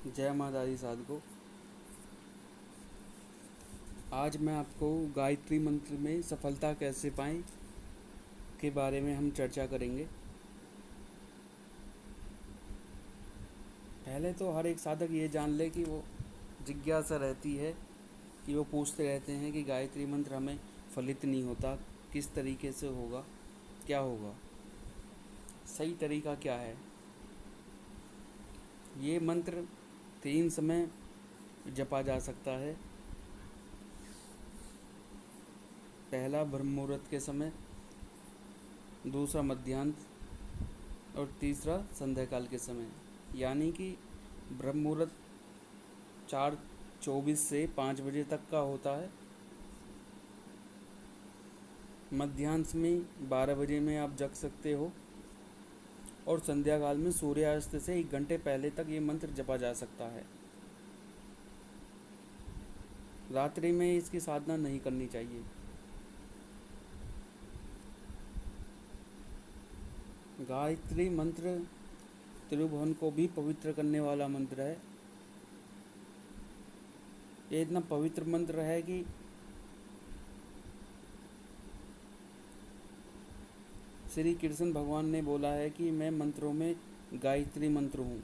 जय माता दी साधको। आज मैं आपको गायत्री मंत्र में सफलता कैसे पाएं के बारे में हम चर्चा करेंगे। पहले तो हर एक साधक ये जान ले कि वो जिज्ञासा रहती है कि वो पूछते रहते हैं कि गायत्री मंत्र हमें फलित नहीं होता, किस तरीके से होगा, क्या होगा, सही तरीका क्या है। ये मंत्र 3 समय जपा जा सकता है। पहला ब्रह्म मुहूर्त के समय, दूसरा मध्याह्न और तीसरा संध्या काल के समय। यानी कि ब्रह्म मुहूर्त 4:24 से 5 बजे तक का होता है। मध्याह्न में 12 बजे में आप जग सकते हो और संध्या काल में सूर्यास्त से 1 घंटे पहले तक ये मंत्र जपा जा सकता है। रात्रि में इसकी साधना नहीं करनी चाहिए। गायत्री मंत्र त्रिभुवन को भी पवित्र करने वाला मंत्र है। ये इतना पवित्र मंत्र है कि श्री कृष्ण भगवान ने बोला है कि मैं मंत्रों में गायत्री मंत्र हूँ।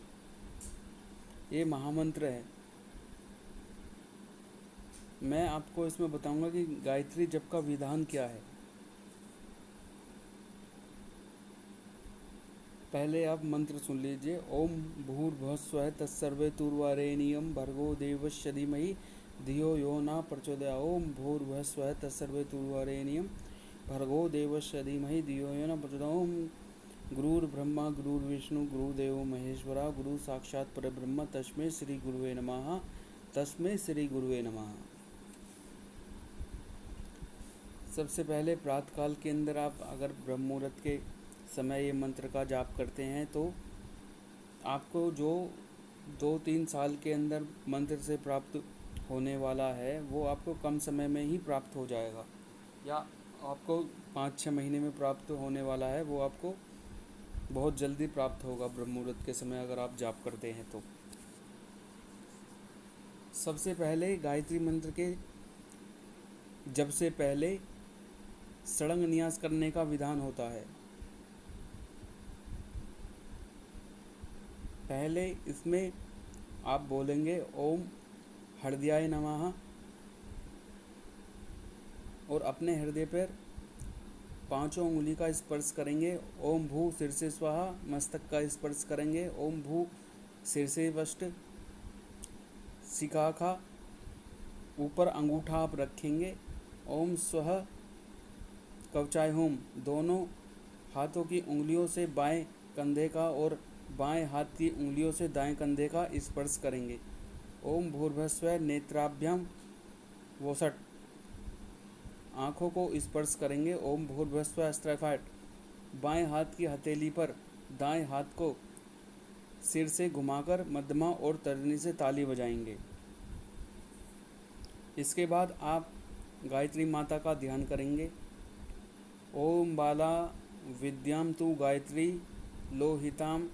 ये महामंत्र है। मैं आपको इसमें बताऊंगा कि गायत्री जप का विधान क्या है। पहले आप मंत्र सुन लीजिए। ओम भूर्भुवस्सुः तत्सवितुर्वरेण्यं भर्गो देवस्य धीमहि धियो यो न प्रचोदयात्। ओम भूर्भुवस्सुः तत्सवितुर्वरेण्यं भर्गो देवस्य धीमहि धियो यो न प्रचोदयात्। ओम गुरुर्ब्रह्मा गुरुर्विष्णु गुरुदेवो महेश्वरा गुरु साक्षात् परब्रह्म तस्मै श्री गुरुवे नमः। तस्मै श्री गुरुवे नमः। सबसे पहले प्रातःकाल के अंदर आप अगर ब्रह्म मुहूर्त के समय ये मंत्र का जाप करते हैं तो आपको जो 2-3 साल के अंदर मंत्र से प्राप्त होने वाला है वो आपको कम समय में ही प्राप्त हो जाएगा, या आपको 5-6 महीने में प्राप्त होने वाला है वो आपको बहुत जल्दी प्राप्त होगा ब्रह्म मुहूर्त के समय अगर आप जाप करते हैं तो। सबसे पहले गायत्री मंत्र के जप से पहले षडंग न्यास करने का विधान होता है। पहले इसमें आप बोलेंगे ओम हृदयाय नमः और अपने हृदय पर 5 उंगली का स्पर्श करेंगे। ओम भू शीर्षे स्वाहा मस्तक का स्पर्श करेंगे। ओम भू शीर्षे वष्ट शिखाखा ऊपर अंगूठा आप रखेंगे। ओम स्वः कवचाय होम दोनों हाथों की उंगलियों से बाएं कंधे का और बाएं हाथ की उंगलियों से दाएं कंधे का स्पर्श करेंगे। ओम भूर्भुवस्सुः नेत्राभ्याम वसट आँखों को स्पर्श करेंगे। ओम भूर्भुवस्सुः स्त्रैफाट बाएं हाथ की हथेली पर दाएं हाथ को सिर से घुमाकर मध्यमा और तर्जनी से ताली बजाएंगे। इसके बाद आप गायत्री माता का ध्यान करेंगे। ओम बाला विद्याम तु गायत्री लोहिताम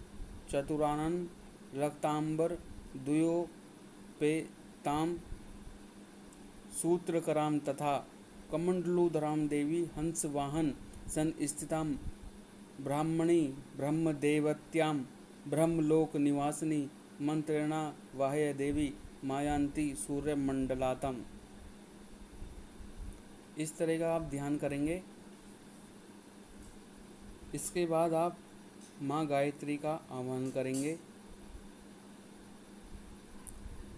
चतुरानन रक्तांबर द्वयो पेताम सूत्रकराम तथा कमंडलुधराम देवी हंस वाहन सन स्थिताम ब्राह्मणी ब्रह्मदेवत्याम ब्रह्मलोक निवासिनी मंत्रेणा वाह्य देवी मायांती सूर्यमंडलातम। इस तरह का आप ध्यान करेंगे। इसके बाद आप माँ गायत्री का आह्वान करेंगे।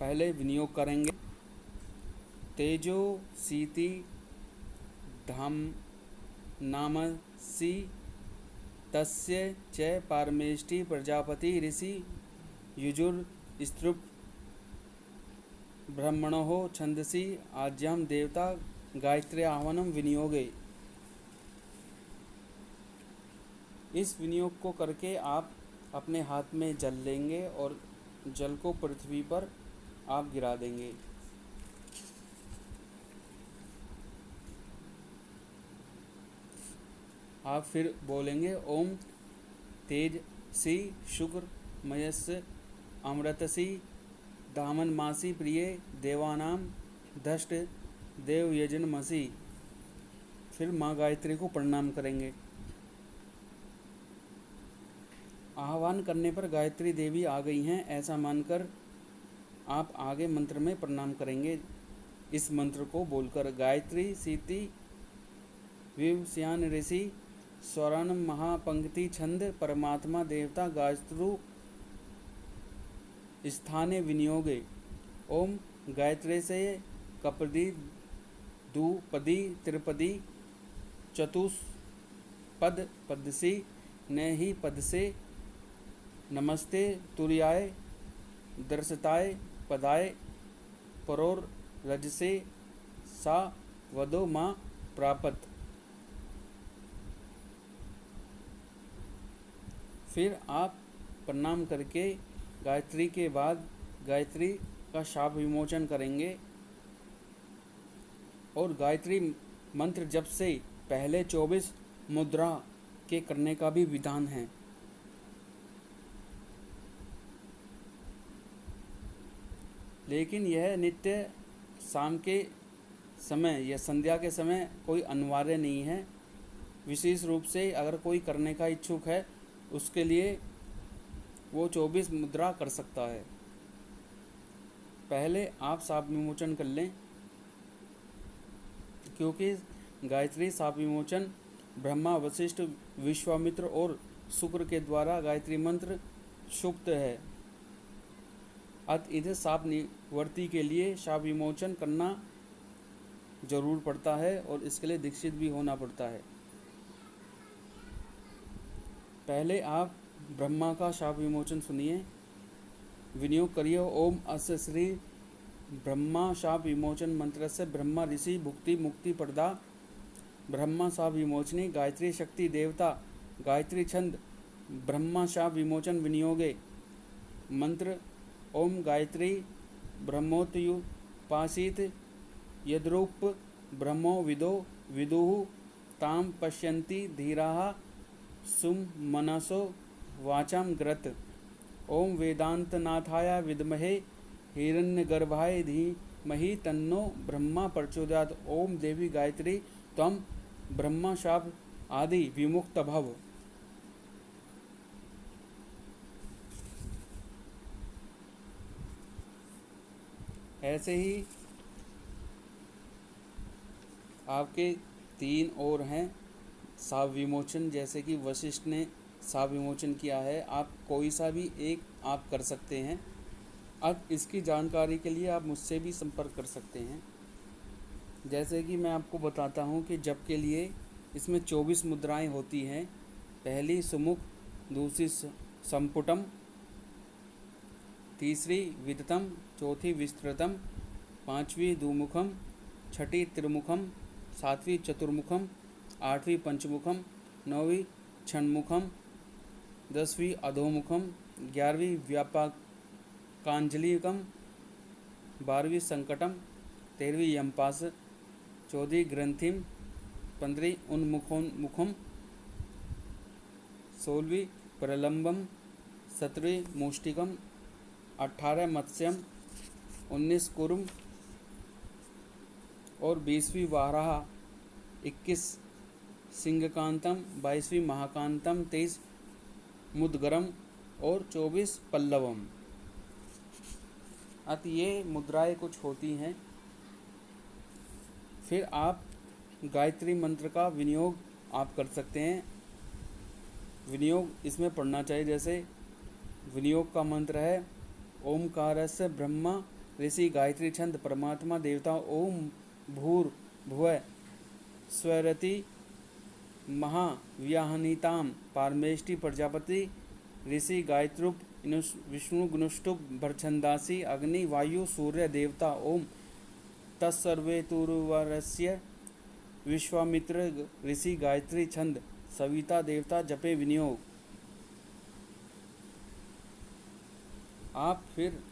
पहले विनियोग करेंगे। तेजो सीति धाम नामसी तस्य च पारमेष्टि प्रजापति ऋषि युजुर स्तृप ब्रह्मणो छंदसी आज्याम देवता गायत्री आह्वानम विनियोगे। इस विनियोग को करके आप अपने हाथ में जल लेंगे और जल को पृथ्वी पर आप गिरा देंगे। आप फिर बोलेंगे ओम तेज सी शुक्र मयस्य अमृतसी धामन मासी प्रिय देवानाम धष्ट देव यजन मसी। फिर माँ गायत्री को प्रणाम करेंगे। आह्वान करने पर गायत्री देवी आ गई हैं ऐसा मानकर आप आगे मंत्र में प्रणाम करेंगे। इस मंत्र को बोलकर गायत्री सीति विवस्यान ऋषि स्वर्ण महापंक्ति छंद परमात्मा देवता गायत्रु स्थाने विनियोगे। ओम गायत्री से कपदी दुपदी त्रिपदी चतुष्पद पदसी नेहि पद से नमस्ते तुर्याय दर्शताय पदाय परोर रजसे सा वदो माँ प्रापत। फिर आप प्रणाम करके गायत्री के बाद गायत्री का शाप विमोचन करेंगे और गायत्री मंत्र जप से पहले 24 मुद्रा के करने का भी विधान है। लेकिन यह नित्य शाम के समय या संध्या के समय कोई अनिवार्य नहीं है। विशेष रूप से अगर कोई करने का इच्छुक है उसके लिए वो 24 मुद्रा कर सकता है। पहले आप शाप विमोचन कर लें, क्योंकि गायत्री शाप विमोचन ब्रह्मा वशिष्ठ विश्वामित्र और शुक्र के द्वारा गायत्री मंत्र सुप्त है। अतः शाप निवृत्ति के लिए शाप विमोचन करना जरूर पड़ता है और इसके लिए दीक्षित भी होना पड़ता है। पहले आप ब्रह्मा का शाप विमोचन सुनिए, विनियोग करिए। ओम अस्य श्री ब्रह्मा शाप विमोचन मंत्र से ब्रह्मा ऋषि भुक्ति मुक्ति प्रदा ब्रह्मा शाप विमोचनी गायत्री शक्ति देवता गायत्री छंद ब्रह्मा शाप विमोचन विनियोगे। मंत्र ओम गायत्री ब्रह्मोत्युपासित यद्रूप ब्रह्मो विदो विदुः ताम पश्यन्ति धीराः सुम मनसो वाचाम ग्रत। ओम वेदांतनाथाय विद्महे हिरण्यगर्भाय धीमहि तन्नो ब्रह्मा प्रचोदयात्। ओम देवी गायत्री त्वं ब्रह्मा शाप आदि विमुक्त भव। ऐसे ही आपके 3 और हैं शाप विमोचन, जैसे कि वशिष्ठ ने शाप विमोचन किया है। आप कोई सा भी एक आप कर सकते हैं। अब इसकी जानकारी के लिए आप मुझसे भी संपर्क कर सकते हैं। जैसे कि मैं आपको बताता हूँ कि जप के लिए इसमें 24 मुद्राएं होती हैं। पहली सुमुख, दूसरी संपुटम, तीसरी विदतम, चौथी विस्तृतम, पांचवी दुमुखम, छठी त्रिमुखम, सातवीं चतुर्मुखम, आठवीं पंचमुखम, नौवीं षण्मुखम, 10वीं अधोमुखम, 11वीं व्यापकांजलिकम, 12वीं संकटम, 13वीं यमपास, 14वीं ग्रंथिम, 15वीं उन्मुखम, 16वीं प्रलंबम, 17वीं मुष्टिकम, 18 मत्स्यम, 19 कुर्म और 20वीं वाराह, 21 सिंहकांतम, 22वीं महाकांतम, 23 मुद्गरम और 24 पल्लवम। अतः ये मुद्राएं कुछ होती हैं। फिर आप गायत्री मंत्र का विनियोग आप कर सकते हैं। विनियोग इसमें पढ़ना चाहिए। जैसे विनियोग का मंत्र है ओमकारस्य ब्रह्मा ऋषि गायत्री छंद परमात्मा देवता ओम भूर भुवः स्वरति महाव्याहनीताम पारमेष्टि प्रजापति ऋषि गायत्रुप विष्णु गुणुष्टुप भरछंदासी अग्नि वायु सूर्य देवता ओम तत्सर्वेतुर्वरस्य विश्वामित्र ऋषि गायत्री छंद सविता देवता जपे विनियोग। आप फिर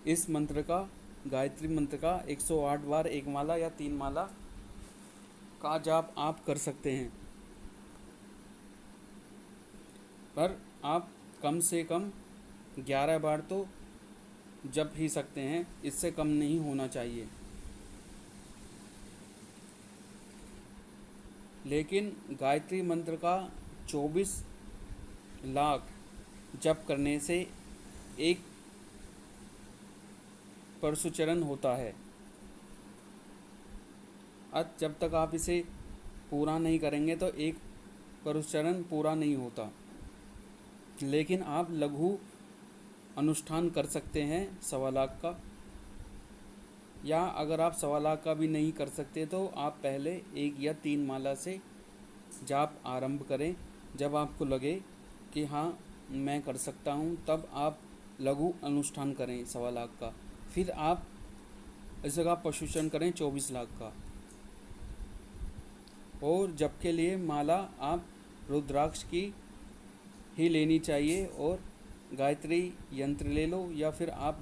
इस मंत्र का गायत्री मंत्र का 108 बार एक माला या 3 माला का जाप आप कर सकते हैं। पर आप कम से कम 11 बार तो जप ही सकते हैं, इससे कम नहीं होना चाहिए। लेकिन गायत्री मंत्र का 24 लाख जप करने से एक परशुचरण होता है। जब तक आप इसे पूरा नहीं करेंगे तो एक परशुचरण पूरा नहीं होता। लेकिन आप लघु अनुष्ठान कर सकते हैं 1.25 लाख का, या अगर आप 1.25 लाख का भी नहीं कर सकते तो आप पहले 1 या 3 माला से जाप आरंभ करें। जब आपको लगे कि हाँ मैं कर सकता हूँ, तब आप लघु अनुष्ठान करें 1.25 लाख का। फिर आप इस जगह परशुचरण करें 24 लाख का। और जप के लिए माला आप रुद्राक्ष की ही लेनी चाहिए, और गायत्री यंत्र ले लो, या फिर आप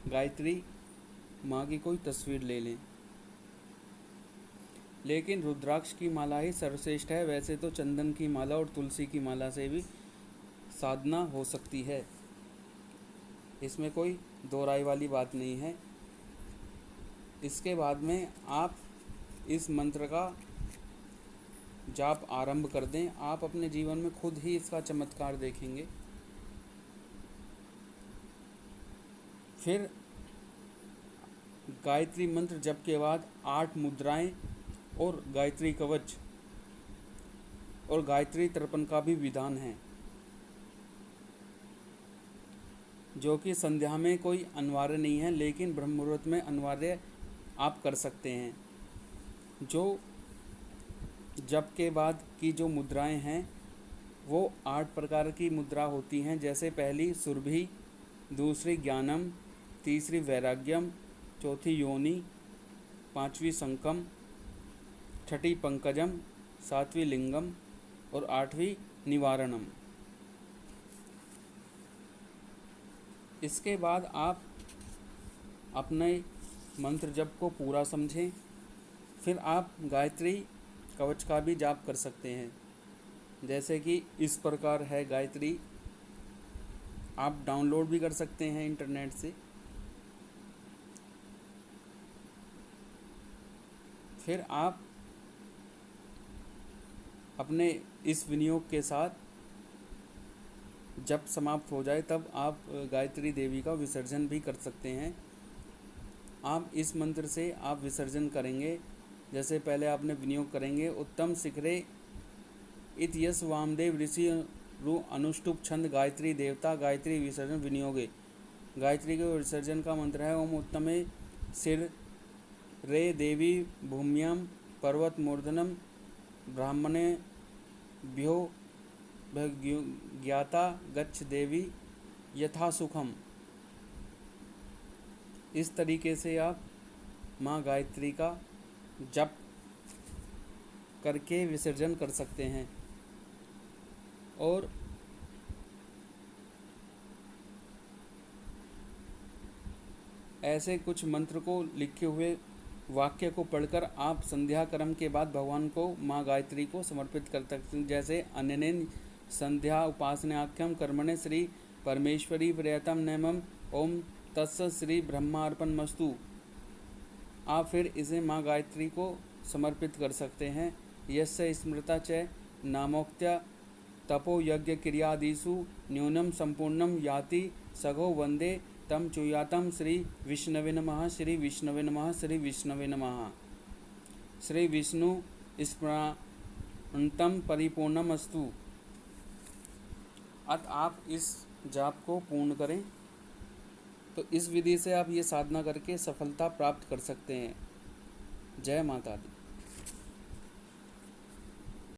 गायत्री माँ की कोई तस्वीर ले लें। लेकिन रुद्राक्ष की माला ही सर्वश्रेष्ठ है। वैसे तो चंदन की माला और तुलसी की माला से भी साधना हो सकती है, इसमें कोई दो राय वाली बात नहीं है। इसके बाद में आप इस मंत्र का जाप आरंभ कर दें। आप अपने जीवन में खुद ही इसका चमत्कार देखेंगे। फिर गायत्री मंत्र जप के बाद 8 मुद्राएं और गायत्री कवच और गायत्री तर्पण का भी विधान है, जो कि संध्या में कोई अनिवार्य नहीं है, लेकिन ब्रह्म मुहूर्त में अनिवार्य आप कर सकते हैं। जो जप के बाद की जो मुद्राएं हैं वो 8 प्रकार की मुद्रा होती हैं, जैसे पहली सुरभि, दूसरी ज्ञानम, तीसरी वैराग्यम, चौथी योनि, 5वीं संकम, 6ठी पंकजम, 7वीं लिंगम और 8वीं निवारणम। इसके बाद आप अपने मंत्र जप को पूरा समझें। फिर आप गायत्री कवच का भी जाप कर सकते हैं, जैसे कि इस प्रकार है गायत्री। आप डाउनलोड भी कर सकते हैं इंटरनेट से। फिर आप अपने इस विनियोग के साथ जब समाप्त हो जाए तब आप गायत्री देवी का विसर्जन भी कर सकते हैं। आप इस मंत्र से आप विसर्जन करेंगे, जैसे पहले आपने विनियोग करेंगे। उत्तम शिखरे इत यश वामदेव ऋषि रु अनुष्टुप छंद गायत्री देवता गायत्री विसर्जन विनियोगे। गायत्री के विसर्जन का मंत्र है ओम उत्तमे सिर रे देवी भूम्याम पर्वत मूर्धनम ब्राह्मणे भ्यो ज्ञाता गच्छ देवी यथा सुखम। इस तरीके से आप माँ गायत्री का जप करके विसर्जन कर सकते हैं। और ऐसे कुछ मंत्र को लिखे हुए वाक्य को पढ़कर आप संध्या कर्म के बाद भगवान को माँ गायत्री को समर्पित कर सकते हैं। जैसे अन्यनेन संध्या उपासनाख्यम कर्मणे श्री परमेश्वरी प्रियतम नमः ओम तत्सत् श्री ब्रह्मार्पणमस्तु। आप फिर इसे माँ गायत्री को समर्पित कर सकते हैं। यस्य स्मृता च नामोक्त्या तपो यज्ञ क्रियादिषु न्यूनम संपूर्णम याति सघो वंदे तम चुयातम श्री विष्णवे नमः श्री विष्णवे नमः श्री विष्णवे नमः। श्री विष्णु स्मरणतम परिपूर्णम अस्तु। अतः आप इस जाप को पूर्ण करें। तो इस विधि से आप ये साधना करके सफलता प्राप्त कर सकते हैं। जय माता दी।